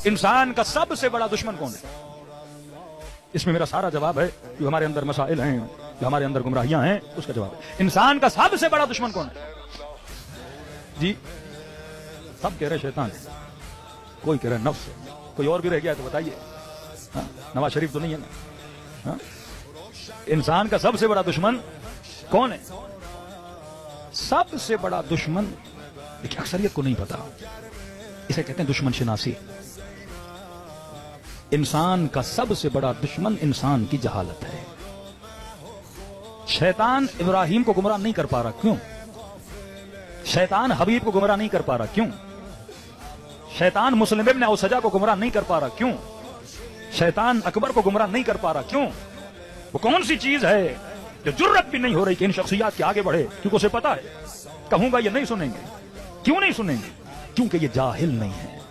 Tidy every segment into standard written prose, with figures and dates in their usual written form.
इंसान का सबसे बड़ा दुश्मन कौन है? इसमें मेरा सारा जवाब है। जो हमारे अंदर मसाइल हैं, जो हमारे अंदर गुमराहियां हैं, उसका जवाब है इंसान का सबसे बड़ा दुश्मन कौन है? जी सब कह रहे शैतान है, कोई कह रहे नफ्स है, कोई और भी रह गया तो बताइए। नवाज शरीफ तो नहीं है ना? हा? इंसान का सबसे बड़ा दुश्मन कौन है? सबसे बड़ा दुश्मन, देखिए अक्सरियत को नहीं पता, इसे कहते हैं दुश्मन शिनासी। इंसान का सबसे बड़ा दुश्मन इंसान की जहालत है। शैतान इब्राहिम को गुमराह नहीं कर पा रहा, क्यों? शैतान हबीब को गुमराह नहीं कर पा रहा, क्यों? शैतान मुस्लिम इब्न औसजा को गुमराह नहीं कर पा रहा, क्यों? शैतान अकबर को गुमराह नहीं कर पा रहा, क्यों? वो कौन सी चीज है जो जुर्रत भी नहीं हो रही कि इन शख्सियात के आगे बढ़े? क्योंकि उसे पता है कहूंगा ये नहीं सुनेंगे। क्यों नहीं सुनेंगे? क्योंकि ये जाहिल नहीं है।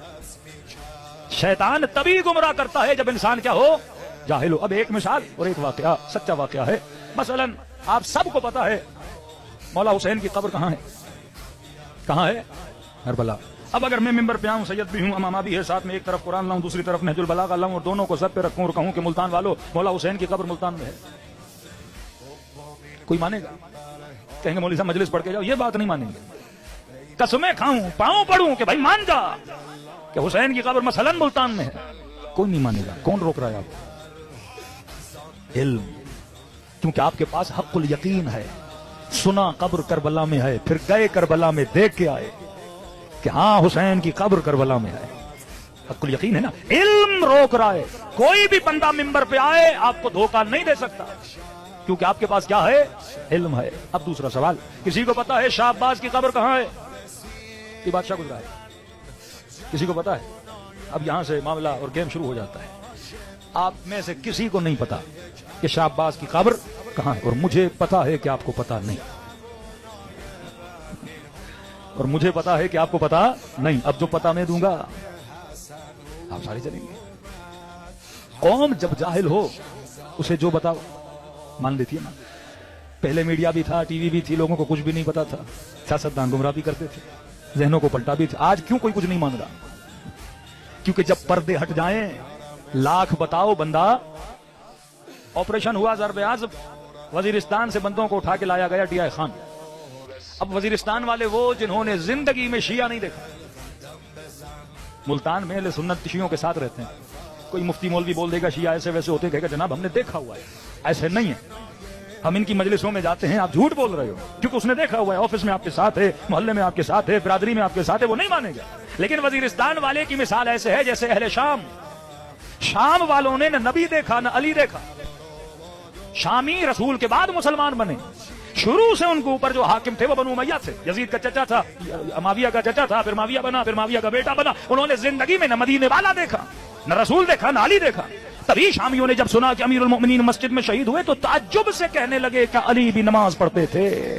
शैतान तभी गुमराह करता है जब इंसान क्या हो, जाहिल हो। अब एक मिसाल और एक वाकया, सच्चा वाकया है। मसलन आप सबको पता है मौला हुसैन की कब्र कहां है? कहां है? करबला। अब अगर मैं मिंबर पे आऊं, सैयद भी हूं, अमामा भी है, साथ में एक तरफ कुरान लाऊं, दूसरी तरफ नहजुल बलागा लाऊं और दोनों को सर पे रखूं और कहूं कि मुल्तान वालों मौला हुसैन की कब्र मुल्तान में है, कोई मानेगा? कहेंगे मौलवी साहब मजलिस पढ़ के जाओ। ये बात नहीं मानेंगे। कसमें खाऊं, पांव पढ़ूं कि भाई मान जा कि हुसैन की कब्र मसलन मुल्तान में है, कोई नहीं मानेगा। कौन रोक रहा है आपको? इल्म। क्योंकि आपके पास हक़्क़ुल यकीन है। सुना कब्र करबला में है, फिर गए करबला में देख के आए कि हाँ हुसैन की कब्र करबला में है। हक़्क़ुल यकीन है ना। इल्म रोक रहा है। कोई भी बंदा मिंबर पे आए आपको धोखा नहीं दे सकता, क्योंकि आपके पास क्या है? इल्म है। अब दूसरा सवाल, किसी को पता है शाह अब्बास की कब्र कहां है? ये बादशाह गुजरा है, किसी को पता है? अब यहां से मामला और गेम शुरू हो जाता है। आप में से किसी को नहीं पता कि शाह अब्बास की कब्र कहां है, और मुझे पता है कि आपको पता नहीं, और मुझे पता है कि आपको पता नहीं। अब जो पता मैं दूंगा आप सारे चलेंगे। कौम जब जाहिल हो उसे जो बताओ मान लेती है ना। पहले मीडिया भी था, टीवी भी थी, लोगों को कुछ भी नहीं पता था, सियासतदान गुमराह भी करते थे, जहनों को पलटा भी था। आज क्यों कोई कुछ नहीं मान रहा? क्योंकि जब पर्दे हट जाएं, लाख बताओ बंदा। ऑपरेशन हुआ ज़रब-ए-आज़म, वजीरिस्तान से बंदों को उठा के लाया गया DI खान। अब वजीरिस्तान वाले वो जिन्होंने जिंदगी में शिया नहीं देखा, मुल्तान में अहले सुन्नत शियों के साथ रहते हैं। कोई मुफ्ती मौलवी बोल देगा शिया ऐसे वैसे होते, कहेगा जनाब हमने देखा हुआ है, ऐसे नहीं है। हम इनकी मजलिसों में जाते हैं, आप झूठ बोल रहे हो, क्योंकि उसने देखा हुआ है, ऑफिस में आपके साथ है, मोहल्ले में आपके साथ है, बिरादरी में आपके साथ है, वो नहीं मानेगा। लेकिन वजीरिस्तान वाले की मिसाल ऐसे है जैसे अहले शाम। शाम वालों ने न नबी देखा न अली देखा। शामी रसूल के बाद मुसलमान बने। शुरू से उनके ऊपर जो हाकिम थे वो बनु उमैया थे। यजीद का चचा था, माविया का चचा था, फिर माविया बना, फिर माविया का बेटा बना। उन्होंने जिंदगी में न मदीने वाला देखा, न रसूल देखा, न अली देखा। तभी शामियों ने जब सुना कि अमीरुल मोमिनीन मस्जिद में शहीद हुए तो ताज्जुब से कहने लगे कि अली भी नमाज पढ़ते थे।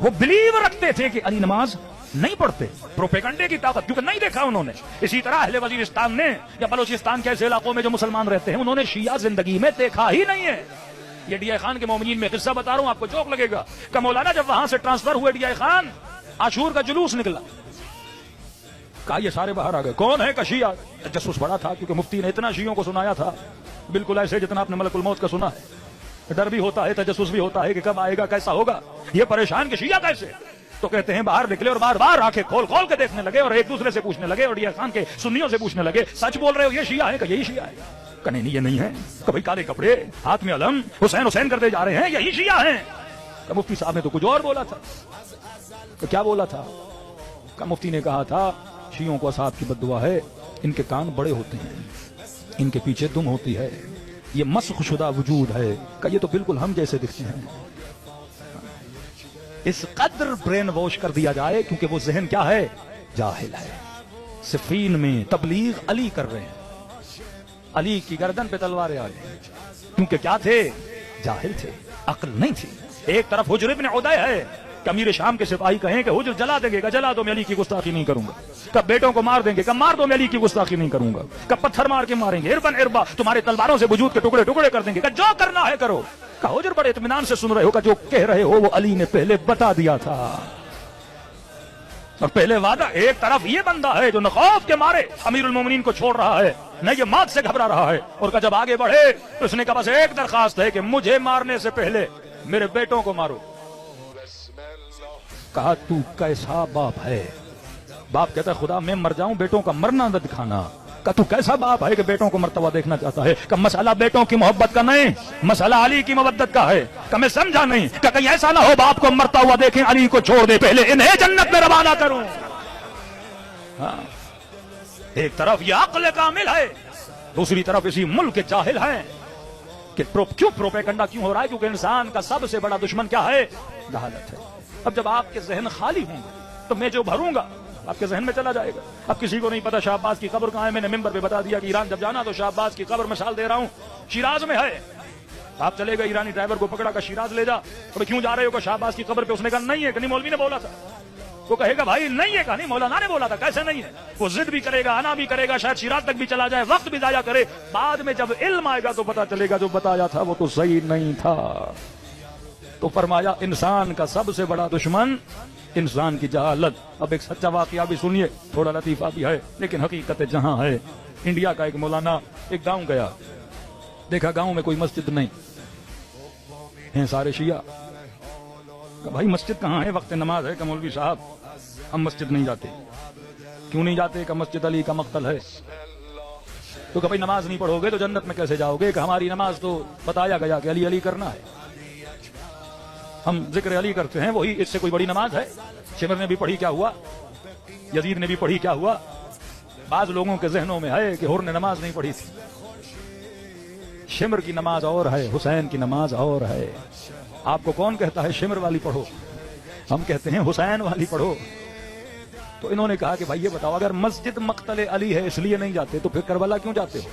वो बिलीव रखते थे कि अली नमाज नहीं पढ़ते। प्रोपेगंडे की ताकत, क्योंकि नहीं देखा उन्होंने। इसी तरह अहले वजीरिस्तान ने या बलोचिस्तान के ऐसे इलाकों में जो मुसलमान रहते हैं, उन्होंने शिया जिंदगी में देखा ही नहीं है। ये DI खान के मोमिनीन में किस्सा बता रहा हूं, आपको जोक लगेगा। कि मौलाना जब वहां से ट्रांसफर हुए DI खान, आशूर का जुलूस निकला, कहा ये सारे बाहर आ गए। कौन है? का शिया। जसूस बड़ा था, क्योंकि मुफ्ती ने इतना शियों को सुनाया था, बिल्कुल ऐसे जितना आपने मलकुल मौत का सुना है। डर भी होता है, तजस्सुस भी होता है कि कब आएगा, कैसा होगा। ये परेशान कि शिया कैसे? तो कहते हैं बाहर निकले और बार बार आंखें खोल खोल के देखने लगे और एक दूसरे से पूछने लगे, और DI खान के सुन्नियों से पूछने लगे, सच बोल रहे हो ये शिया है? कि यही शिया है। कहने नहीं ये नहीं है। कभी काले कपड़े, हाथ में अलम, हुसैन हुसैन करते जा रहे हैं, यही शिया हैं। मुफ्ती साहब ने तो कुछ और बोला था। तो क्या बोला था? मुफ्ती ने कहा था शियों को असाब की बद्दुआ है, इनके कान बड़े होते हैं, इनके पीछे दुम होती है, ये मस्ख शुदा वजूद है। का ये तो बिल्कुल हम जैसे दिखते हैं। इस कदर ब्रेन वॉश कर दिया जाए, क्योंकि वो जहन क्या है? जाहिल है। सिफीन में तबलीग अली कर रहे हैं, अली की गर्दन पे तलवारें आ गई, क्योंकि क्या थे? जाहिल थे, अक्ल नहीं थी। एक तरफ हुज्र इब्न उदय है कि अमीर शाम के सिपाही कहें कि हुज्र जला देंगे, जला दो मैं अली की गुस्ताखी नहीं करूंगा। कब बेटों को मार देंगे, कब मार दो मैं अली की गुस्ताखी नहीं करूंगा। कब पत्थर मार के मारेंगे, इरबन इरबा तुम्हारे तलवारों से वजूद के टुकड़े टुकड़े कर देंगे। जो करना है करो। का हुज्र बड़े इत्मीनान से सुन रहे हो, का जो कह रहे हो वो अली ने पहले बता दिया था। اور پہلے وعدہ ایک طرف یہ بندہ ہے جو نخوف کے مارے امیر المومنین کو چھوڑ رہا ہے، نہ یہ موت سے گھبرا رہا ہے، اور کہ جب آگے بڑھے تو اس نے کہا بس ایک درخواست ہے کہ مجھے مارنے سے پہلے میرے بیٹوں کو مارو۔ کہا تو کیسا باپ ہے؟ باپ کہتا ہے خدا میں مر جاؤں بیٹوں کا مرنا نہ دکھانا۔ کہ تو کیسا باپ ہے کہ بیٹوں کو مرتا ہوا دیکھنا چاہتا ہے؟ کہ مسئلہ بیٹوں کی محبت کا نہیں، مسئلہ علی کی مودت کا ہے۔ کہ میں سمجھا نہیں کہ کہیں ایسا نہ ہو باپ کو مرتا ہوا دیکھیں علی کو چھوڑ دے، پہلے انہیں جنت میں روانہ کروں۔ ہاں، ایک طرف یہ عقل کامل ہے، دوسری طرف اسی ملک کے جاہل ہیں کہ کیوں پروپیگنڈا کیوں ہو رہا ہے؟ کیونکہ انسان کا سب سے بڑا دشمن کیا ہے؟ جہالت ہے۔ اب جب آپ کے ذہن خالی ہوں گے تو میں جو بھروں گا آپ کے ذہن میں چلا جائے گا۔ اب کسی کو نہیں پتا شاہ عباس کی قبر کہاں ہے، میں نے ممبر پہ بتا دیا کہ ایران جب جانا تو شاہ عباس کی قبر مثال دے رہا ہوں شیراز میں ہے۔ آپ چلے گئے ایرانی ڈرائیور کو پکڑا کہ شیراز لے جا، تو کیوں جا رہے ہو کہ شاہ عباس کی قبر پہ؟ اس نے کہا نہیں ہے، کہ نہیں مولوی نے بولا تھا۔ وہ کہے گا بھائی نہیں ہے، کہ نہیں مولانا نے بولا تھا، کیسے نہیں ہے؟ وہ ضد بھی کرے گا، آنا بھی کرے گا، شاید شیراز تک بھی چلا جائے، وقت بھی ضائع کرے، بعد میں جب علم آئے گا تو پتا چلے گا جو بتایا تھا وہ تو صحیح نہیں تھا۔ تو فرمایا انسان کا سب سے بڑا دشمن انسان کی جہالت۔ اب ایک سچا واقعہ بھی سنیے، تھوڑا لطیفہ بھی ہے لیکن حقیقت جہاں ہے۔ انڈیا کا ایک مولانا ایک گاؤں گیا، دیکھا گاؤں میں کوئی مسجد نہیں ہیں، سارے شیعہ۔ کہ بھائی مسجد کہاں ہے؟ وقت نماز ہے۔ کہ مولوی صاحب ہم مسجد نہیں جاتے۔ کیوں نہیں جاتے؟ کہ مسجد علی کا مقتل ہے۔ تو کہ بھائی نماز نہیں پڑھو گے تو جنت میں کیسے جاؤ گے؟ کہ ہماری نماز تو بتایا گیا کہ علی علی کرنا ہے، ہم ذکر علی کرتے ہیں، وہی اس سے کوئی بڑی نماز ہے؟ شمر نے بھی پڑھی کیا ہوا؟ یزید نے بھی پڑھی کیا ہوا؟ بعض لوگوں کے ذہنوں میں ہے کہ حر نے نماز نہیں پڑھی تھی۔ شمر کی نماز اور ہے، حسین کی نماز اور ہے۔ آپ کو کون کہتا ہے شمر والی پڑھو؟ ہم کہتے ہیں حسین والی پڑھو۔ تو انہوں نے کہا کہ بھائی یہ بتاؤ، اگر مسجد مقتل علی ہے اس لیے نہیں جاتے تو پھر کربلا کیوں جاتے ہو؟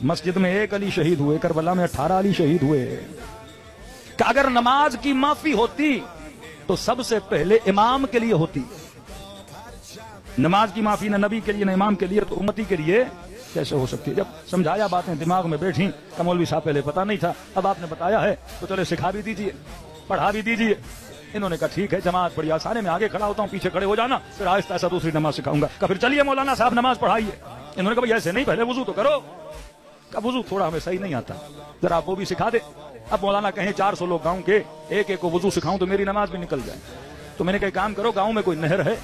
مسجد میں ایک علی شہید ہوئے، کربلا میں 18 علی شہید ہوئے۔ کہ اگر نماز کی معافی ہوتی تو سب سے پہلے امام کے لیے ہوتی۔ نماز کی معافی نہ نبی کے لیے نہ امام کے لیے تو امتی کے لیے کیسے ہو سکتی ہے؟ جب سمجھایا باتیں دماغ میں بیٹھی کہ مولوی صاحب پہلے پتا نہیں تھا، اب آپ نے بتایا ہے تو چلے سکھا بھی دیجیے، پڑھا بھی دیجیے۔ انہوں نے کہا ٹھیک ہے، جماعت بڑی آسان ہے، میں آگے کھڑا ہوتا ہوں، پیچھے کھڑے ہو جانا، پھر آہستہ آہستہ دوسری نماز سکھاؤں گا۔ کہ پھر چلیے مولانا صاحب نماز پڑھائیے۔ انہوں نے کہا بھائی ایسے نہیں، پہلے وضو تو کرو۔ کہ وضو تھوڑا ہمیں صحیح نہیں آتا، ذرا آپ وہ بھی سکھا دے۔ اب مولانا کہیں 400 لوگ گاؤں کے ایک ایک کو وضو سکھاؤں تو میری نماز بھی نکل جائے۔ تو میں نے کہا کام کرو، گاؤں میں کوئی نہر ہے؟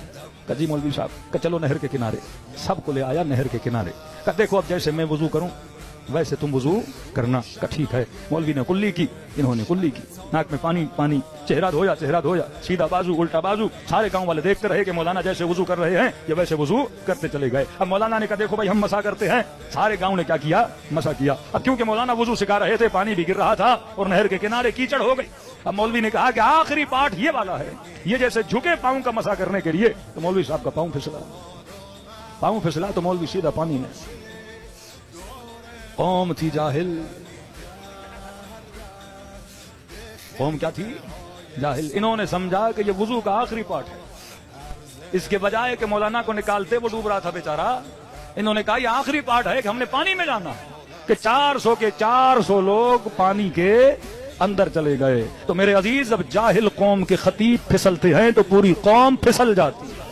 کہ جی مولوی صاحب۔ کہ چلو نہر کے کنارے، سب کو لے آیا نہر کے کنارے۔ کہ دیکھو اب جیسے میں وضو کروں ویسے تم وضو کرنا۔ کہ ٹھیک ہے۔ مولوی نے کلی کی، انہوں نے کلی کی، ناک میں پانی پانی، چہرہ دھویا چہرہ دھویا، سیدھا بازو الٹا بازو۔ سارے گاؤں والے دیکھتے رہے کہ مولانا جیسے وضو کر رہے ہیں یہ ویسے وضو کرتے چلے گئے۔ اب مولانا نے کہا دیکھو بھائی ہم مسا کرتے ہیں، سارے گاؤں نے کیا کیا؟ مسا کیا۔ اب کیونکہ مولانا وضو سکھا رہے تھے، پانی بھی گر رہا تھا اور نہر کے کنارے کیچڑ ہو گئی۔ اب مولوی نے کہا کہ آخری پارٹ یہ والا ہے، یہ جیسے جھکے پاؤں کا مسا کرنے کے لیے، تو مولوی صاحب کا پاؤں پھسلا تو مولوی سیدھا پانی میں۔ قوم تھی جاہل، قوم کیا تھی؟ جاہل۔ انہوں نے سمجھا کہ یہ وضو کا آخری پارٹ ہے، اس کے بجائے کہ مولانا کو نکالتے، وہ ڈوب رہا تھا بیچارہ، انہوں نے کہا یہ آخری پارٹ ہے کہ ہم نے پانی میں جانا ہے۔ کہ 400 کے 400 لوگ پانی کے اندر چلے گئے۔ تو میرے عزیز جب جاہل قوم کے خطیب پھسلتے ہیں تو پوری قوم پھسل جاتی ہے۔